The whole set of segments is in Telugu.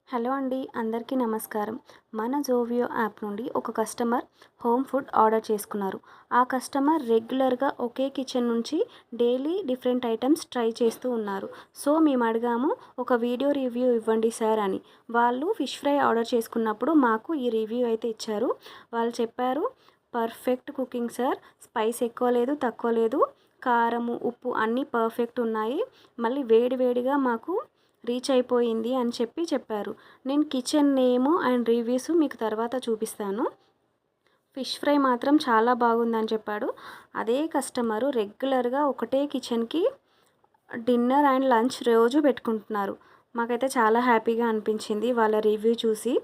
హలో అండి, అందరికీ నమస్కారం. మన జోవియో యాప్ నుండి ఒక కస్టమర్ హోమ్ ఫుడ్ ఆర్డర్ చేసుకున్నారు. ఆ కస్టమర్ రెగ్యులర్గా ఒకే కిచెన్ నుంచి డైలీ డిఫరెంట్ ఐటమ్స్ ట్రై చేస్తూ ఉన్నారు. సో మేము అడిగాము, ఒక వీడియో రివ్యూ ఇవ్వండి సార్ అని. వాళ్ళు ఫిష్ ఫ్రై ఆర్డర్ చేసుకున్నప్పుడు మాకు ఈ రివ్యూ అయితే ఇచ్చారు. వాళ్ళు చెప్పారు, పర్ఫెక్ట్ కుకింగ్ సార్, స్పైస్ ఎక్కువ లేదు, తక్కువ లేదు, కారము ఉప్పు అన్నీ పర్ఫెక్ట్ ఉన్నాయి, మళ్ళీ వేడివేడిగా మాకు రీచ్ అయిపోయింది అని చెప్పారు. నేను కిచెన్ నేము అండ్ రివ్యూస్ మీకు తర్వాత చూపిస్తాను. ఫిష్ ఫ్రై మాత్రం చాలా బాగుందని చెప్పాడు. అదే కస్టమరు రెగ్యులర్గా ఒకటే కిచెన్కి డిన్నర్ అండ్ లంచ్ రోజు పెట్టుకుంటున్నారు. మాకైతే చాలా హ్యాపీగా అనిపించింది వాళ్ళ రివ్యూ చూసి.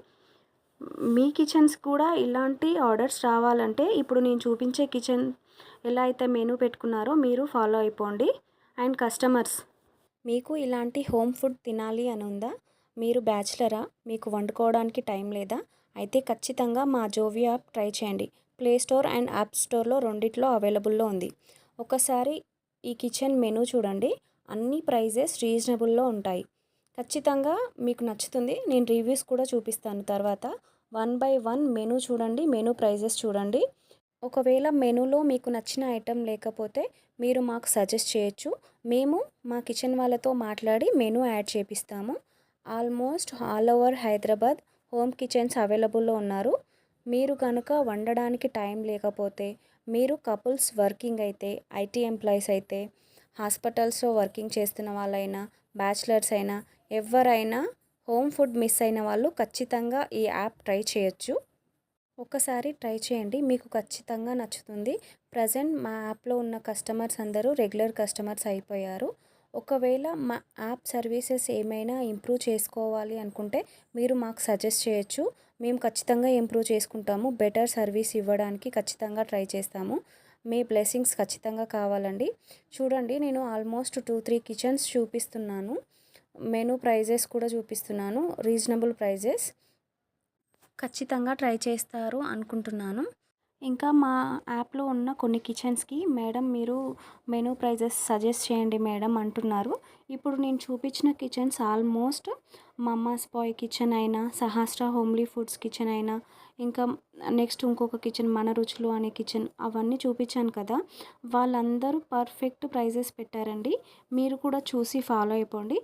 మీ కిచెన్స్ కూడా ఇలాంటి ఆర్డర్స్ రావాలంటే ఇప్పుడు నేను చూపించే కిచెన్ ఎలా అయితే మెనూ పెట్టుకున్నారో మీరు ఫాలో అయిపోండి. అండ్ కస్టమర్స్, మీకు ఇలాంటి హోమ్ ఫుడ్ తినాలి అని ఉందా? మీరు బ్యాచిలరా? మీకు వండుకోవడానికి టైం లేదా? అయితే ఖచ్చితంగా మా జోవి యాప్ ట్రై చేయండి. ప్లే స్టోర్ అండ్ యాప్ స్టోర్లో రెండిట్లో అవైలబుల్లో ఉంది. ఒకసారి ఈ కిచెన్ మెనూ చూడండి. అన్ని ప్రైజెస్ రీజనబుల్లో ఉంటాయి. ఖచ్చితంగా మీకు నచ్చుతుంది. నేను రివ్యూస్ కూడా చూపిస్తాను తర్వాత. 1 బై 1 మెనూ చూడండి, మెనూ ప్రైజెస్ చూడండి. ఒకవేళ మెనూలో మీకు నచ్చిన ఐటెం లేకపోతే మీరు మాకు సజెస్ట్ చేయొచ్చు. మేము మా కిచెన్ వాళ్ళతో మాట్లాడి మెనూ యాడ్ చేపిస్తాము. Almost all over Hyderabad home kitchens అవైలబుల్లో ఉన్నారు. మీరు కనుక వండడానికి టైం లేకపోతే, మీరు కపుల్స్ వర్కింగ్ అయితే, ఐటీ ఎంప్లాయీస్ అయితే, హాస్పిటల్స్లో వర్కింగ్ చేస్తున్న వాళ్ళైనా, బ్యాచిలర్స్ అయినా, ఎవరైనా హోమ్ ఫుడ్ మిస్ అయిన వాళ్ళు ఖచ్చితంగా ఈ యాప్ ట్రై చేయొచ్చు. ఒక్కసారి ట్రై చేయండి, మీకు ఖచ్చితంగా నచ్చుతుంది. ప్రజెంట్ మా యాప్లో ఉన్న కస్టమర్స్ అందరూ రెగ్యులర్ కస్టమర్స్ అయిపోయారు. ఒకవేళ మా యాప్ సర్వీసెస్ ఏమైనా ఇంప్రూవ్ చేసుకోవాలి అనుకుంటే మీరు మాకు సజెస్ట్ చేయొచ్చు. మేము ఖచ్చితంగా ఇంప్రూవ్ చేసుకుంటాము. బెటర్ సర్వీస్ ఇవ్వడానికి ఖచ్చితంగా ట్రై చేస్తాము. మీ బ్లెస్సింగ్స్ ఖచ్చితంగా కావాలండి. చూడండి, నేను ఆల్మోస్ట్ 2-3 కిచెన్స్ చూపిస్తున్నాను. మెనూ ప్రైజెస్ కూడా చూపిస్తున్నాను, రీజనబుల్ ప్రైజెస్. ఖచ్చితంగా ట్రై చేస్తారు అనుకుంటున్నాను. ఇంకా మా యాప్లో ఉన్న కొన్ని కిచెన్స్కి మేడం మీరు మెనూ ప్రైజెస్ సజెస్ట్ చేయండి మేడం అంటున్నారు. ఇప్పుడు నేను చూపించిన kitchens almost mamma's boy kitchen అయినా, సహస్ర హోమ్లీ ఫుడ్స్ కిచెన్ అయినా, ఇంకా నెక్స్ట్ ఇంకొక కిచెన్ మన రుచులు అనే కిచెన్, అవన్నీ చూపించాను కదా. వాళ్ళందరూ పర్ఫెక్ట్ ప్రైజెస్ పెట్టారండి. మీరు కూడా చూసి ఫాలో అయిపోండి.